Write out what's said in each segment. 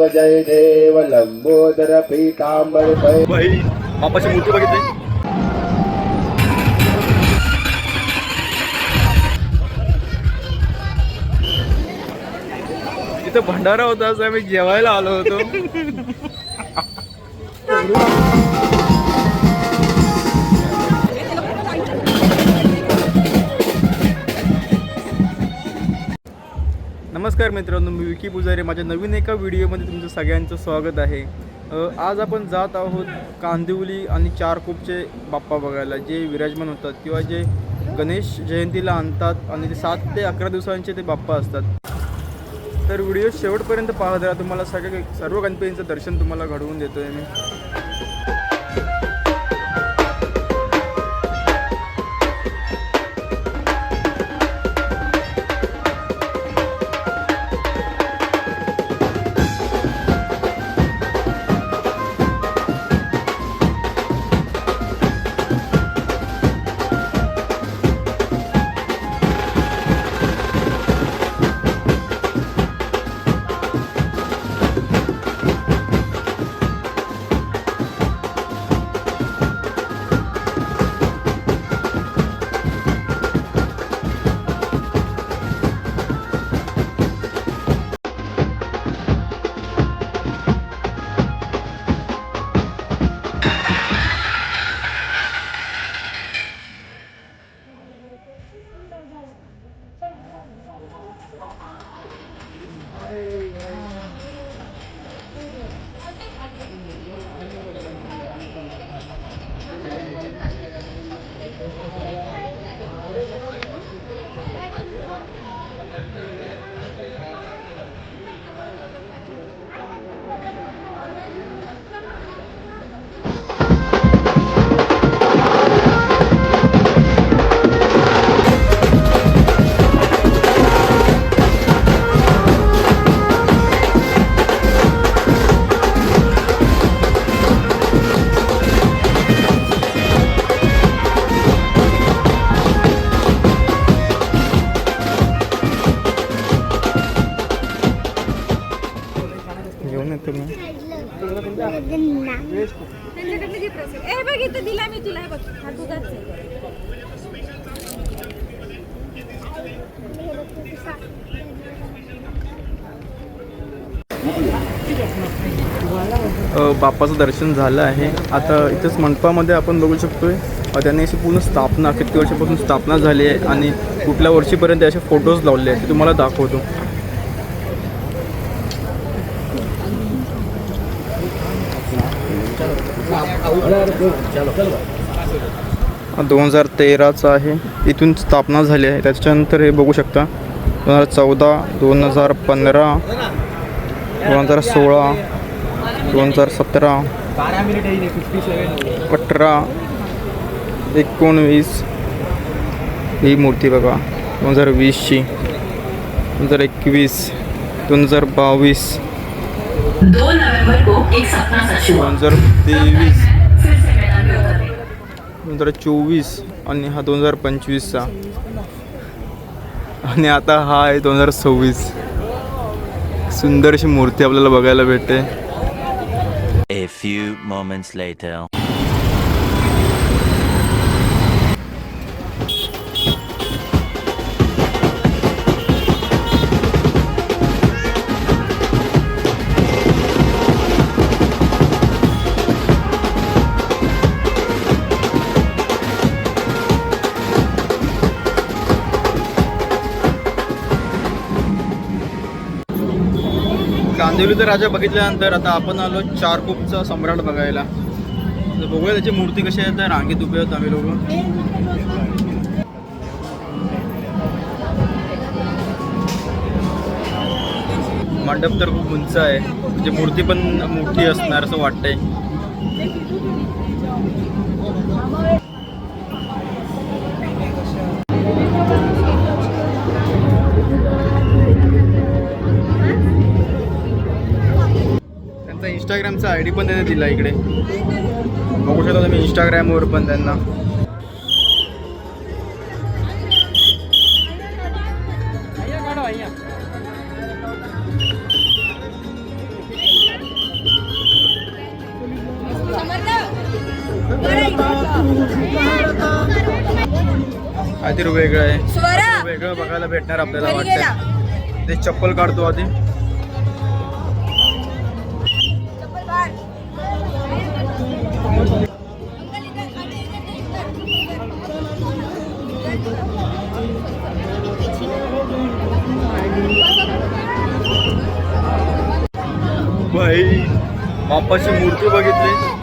देव जय देव लंबोदर पीतांबर भाई बापाची मूर्ती बघितली. इथं भंडारा होता असं आम्ही जेवायला आलो होतो. नमस्कार मित्रांनो, मी विकी पुजारी. माझ्या नवीन एका व्हिडिओमध्ये तुमचं सगळ्यांचं स्वागत आहे. आज आपण जात आहोत कांदिवली आणि चारकोपचे बाप्पा बघायला, जे विराजमान होतात किंवा जे गणेश जयंतीला आणतात आणि ते 7 ते 11 दिवसांचे ते बाप्पा असतात. तर व्हिडिओ शेवटपर्यंत पाहत राहा. तुम्हाला सर्व गणपतींचं दर्शन तुम्हाला घडवून देतो आहे मी. घेऊन येतो मी. दिला मी तुला, बघ हा तुझाच आहे. बाप्पाचं दर्शन झालं आहे. आता इथंच मंडपामध्ये आपण बघू शकतोय त्यांनी अशी पूर्ण स्थापना किती वर्षापासून स्थापना झाली आहे आणि कुठल्या वर्षीपर्यंत असे फोटोज लावले आहेत ते तुम्हाला दाखवतो. 2013चा आहे. इथून स्थापना झाली आहे. त्याच्यानंतर हे बघू शकता 2014, 2015, 2016, 2017, 18, 19 ही मूर्ती बघा. 2020ची, 2021, 2022, 2023, 2024 आणि हा 2025चा आणि आता हा आहे 2026. सुंदरशी मूर्ती आपल्याला बघायला भेटते. A few moments later. कांदिवलीचा राजा बघितल्यानंतर आता आपण आलो चारकोपचा सम्राट बघायला. तर बघूया त्याची मूर्ती कशी आहे. तर रांगेत उभे आहोत आम्ही लोक. मंडप तर खूप उंच आहे, म्हणजे मूर्ती पण मोठी असणार असं वाटतंय. इंस्टाग्रामचा ID पण त्याने दिला इकडे, बघू शकता तुम्ही इंस्टाग्रामवर पण त्यांना. काहीतरी वेगळं आहे, स्वरा वेगळं बघायला भेटणार आपल्याला घरी गेला. वाटतं. ते चप्पल काढतो आधी. चप्पल काढ. भाई बाप्पाची मूर्ती बघितली.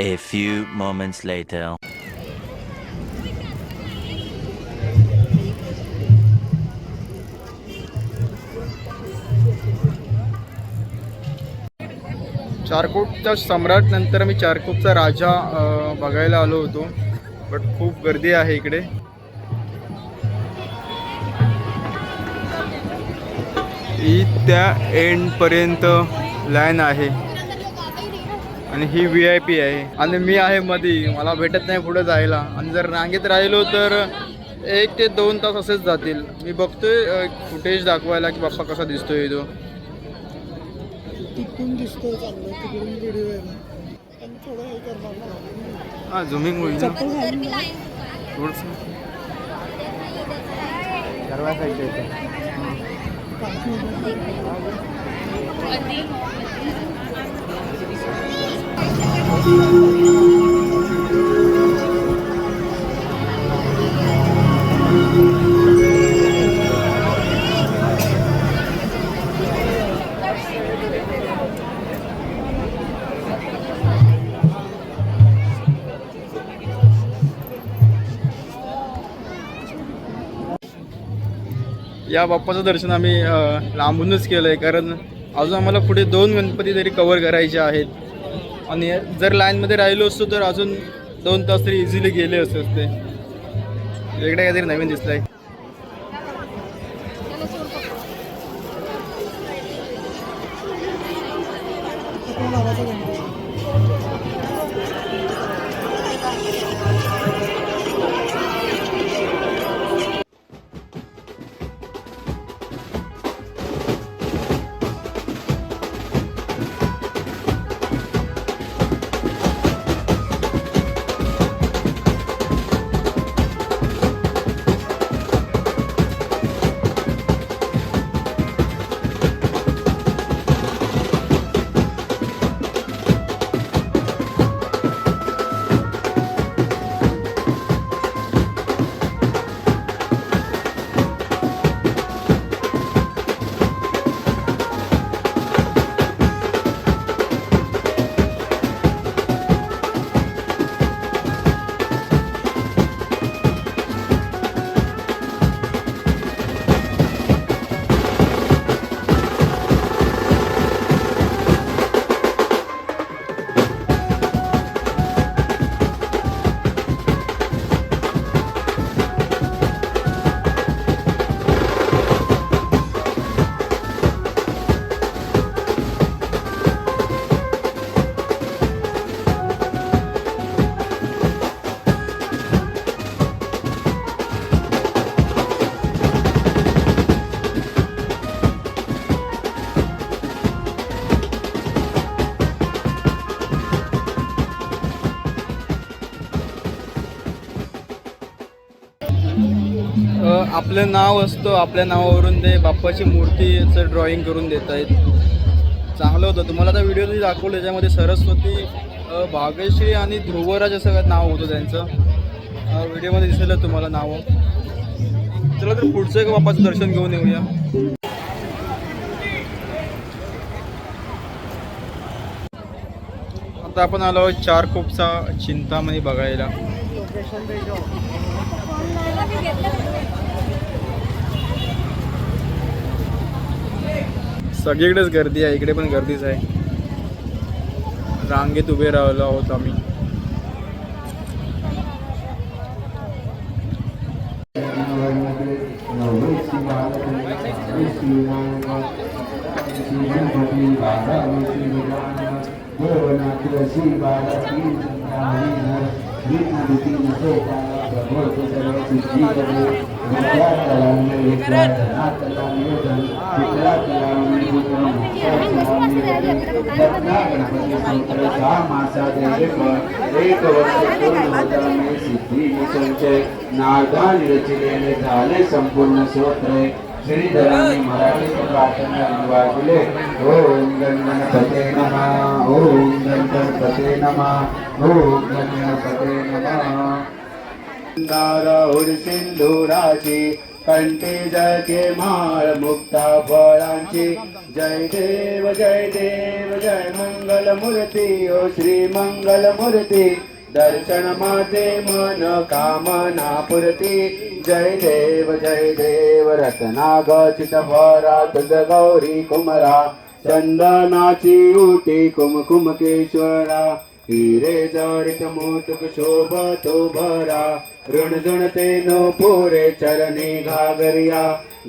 A few moments later. चारकोपचा सम्राट नंतर मी चारकोपचा राजा बघायला आलो होतो, बट खूप गर्दी आहे इकडे. ही त्या एंडपर्यंत लाईन आहे आणि ही VIP आहे आणि मी आहे मध्ये. मला भेटत नाही पुढे जायला आणि जर रांगेत राहिलो तर 1 ते 2 तास असेच जातील. मी बघतोय फुटेज दाखवायला की बाप्पा कसा दिसतोय तो. हां झुमिंग होईल ना थोडंसं. या बाप्पाचं दर्शन आम्ही लांबूनच केलं आहे, कारण अजून आम्हाला पुढे 2 गणपती तरी कवर करायचे आहेत आणि जर लाईनमध्ये राहिलो असतो तर अजून 2 तास तरी इझिली गेले असते. वेगळं काहीतरी नवीन दिसलं आहे. आपलं नाव असतं, आपल्या नावावरून ते बाप्पाची मूर्तीचं ड्रॉइंग करून देत आहेत. चांगलं होतं. तुम्हाला आता व्हिडिओ दाखवलं, त्याच्यामध्ये सरस्वती, भाग्यश्री आणि ध्रुवराज असं काय नाव होतं त्यांचं. व्हिडिओमध्ये दिसेल तुम्हाला नावं. चला तर पुढचं एक बाप्पाचं दर्शन घेऊन येऊया. आता आपण आलो आहोत चारकोपचा चिंतामणी बघायला. सगळीकडेच गर्दी आहे, इकडे पण गर्दीच आहे. रांगेत उभे राहिलो आहोत आम्ही. नारदानी रचिलेले झाले संपूर्ण स्तोत्रे. श्रीधरांनी मराठी प्रार्थना वाजले. ओम गणपते नमः, ओम गणपते नमः, ओम गणपते नमः. दाराहुर सिंधुराची कंठी जळके माळ मुक्ता फळांची. जय देव जय देव जय मंगल मूर्ती ओ श्री मंगल मूर्ती. दर्शन माते मन कामना पुरती. जय देव रत्नागचित भरा तुझ गौरी कुमरा. चंदनाची उटी कुमकुमकेश्वरा. हिरे जडित मोटुक शोभतो भरा. ऋणझुणते नो पुरे चरणी घागरिया.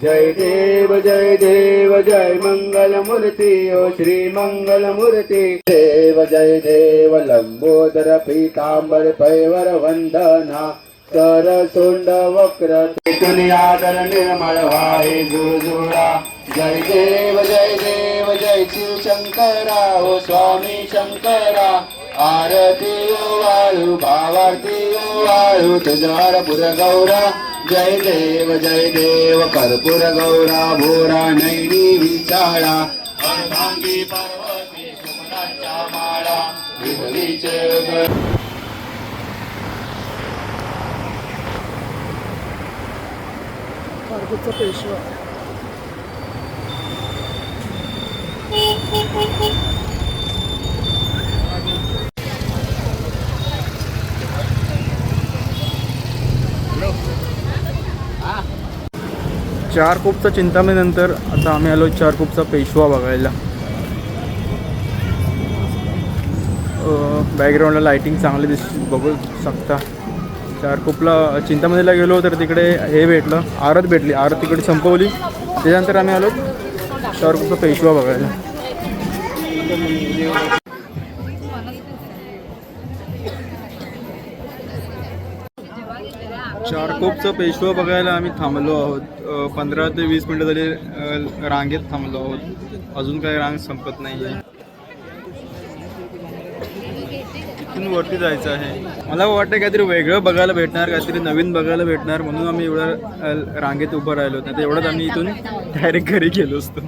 जय देव जय मंगल मूर्ती ओ श्री मंगल मूर्ती. जय देव लंबोदर पीतांबर पैवर वंदना. कर सोंड वक्र तेतुनी आदर निर्मळ वाहे जुळजुळा. जय देव जय शिव शंकरा ओ स्वामी शंकरा. आरती ओवाळू भावारती ओवाळू तुझार पुर गौरा. जय देव कर्पूर गौरा भोरा नैनी विचाळा. अर्धांगी पार्वती सुमनांच्या माळा. विधवीचे पेशवा. चारकोपचा चिंतामणी नंतर आता आम्ही आलो चारकोपचा पेशवा बघायला. बॅकग्राऊंडला लाइटिंग चांगली बघू शकता. चारकोपला चिंतामणीला गेलो तर तिकडे हे भेटलं, आरत भेटली. आरत तिकडे संपवली. त्याच्यानंतर आम्ही आलो चारकोपचा पेशवा बघायला. चारकोपचा पेशवा बघायला आम्ही थांबलो आहोत. 15 ते 20 मिनटं झाली रांगेत थांबलो आहोत. अजून काही रांग संपत नाही आहे. इथून वरती जायचं आहे. मला वाटतं काहीतरी वेगळं बघायला भेटणार, काहीतरी नवीन बघायला भेटणार, म्हणून आम्ही एवढं रांगेत उभं राहिलो. नाही तर एवढंच आम्ही इथून डायरेक्ट घरी गेलो असतो.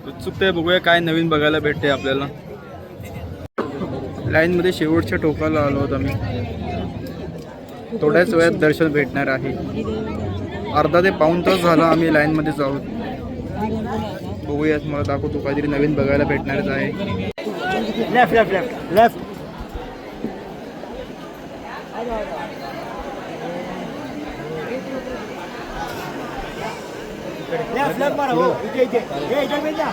उत्सुकता आहे, बघूया काय नवीन बघायला भेटते आपल्याला. लाईनमध्ये शेवटच्या टोकाला आलो आहोत आम्ही. थोड्याच वेळात दर्शन भेटणार आहे. अर्धा ते पाऊण तास झाला आम्ही लाईनमध्येच आहोत. बघूयात, मला दाखवतो काहीतरी नवीन बघायला भेटणारच आहे. Left left left left left left मारा हो. इथे इथे हे इथे भेट ना.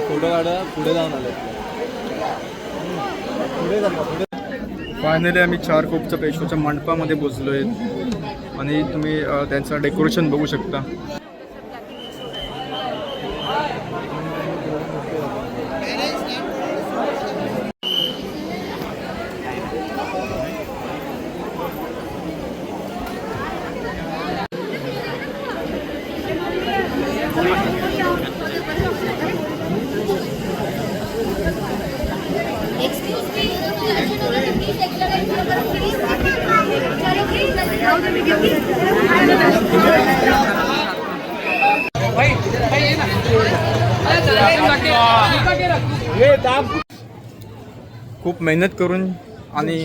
फोटो काढा. पुढे जाऊन आले. फायनली आम्ही चारकोपच्या पेशवाच्या मंडपामध्ये पोचलो आहे. आणि तुम्ही त्यांचं डेकोरेशन बघू शकता. खूप मेहनत करून आणि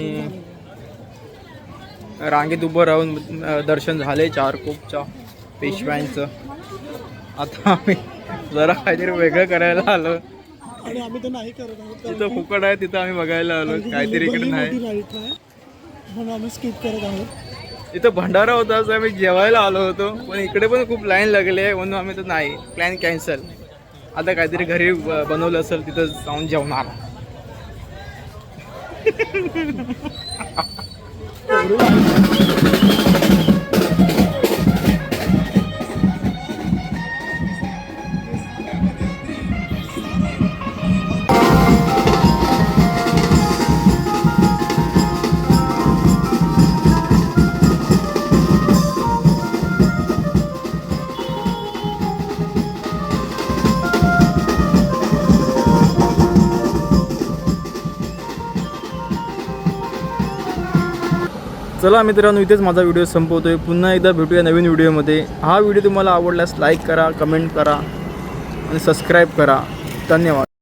रांगेत उभं राहून दर्शन झाले चारकोपच्या पेशव्यांचं. आता आम्ही जरा काहीतरी वेगळं करायला आलो. आणि आम्ही तर नाही करत आहोत कारण तिथं फुकट आहे तिथं आम्ही बघायला आलो. की काहीतरी इकडे भली नाही. मोठी लाईट आहे म्हणून आम्ही स्किप करत आहोत. इथं भंडारा होता असं आम्ही जेवायला आलो होतो पण इकडे पण खूप लाईन लागली आहे म्हणून आम्ही तर नाही प्लॅन कॅन्सल. आता काहीतरी घरी बनवलं असेल तिथं जाऊन जेवणार. चला मित्रांनो इथेच माझा व्हिडिओ संपवतोय. पुन्हा एकदा भेटूया नवीन व्हिडिओमध्ये. हा व्हिडिओ तुम्हाला आवडल्यास लाईक करा, कमेंट करा आणि सबस्क्राईब करा. धन्यवाद.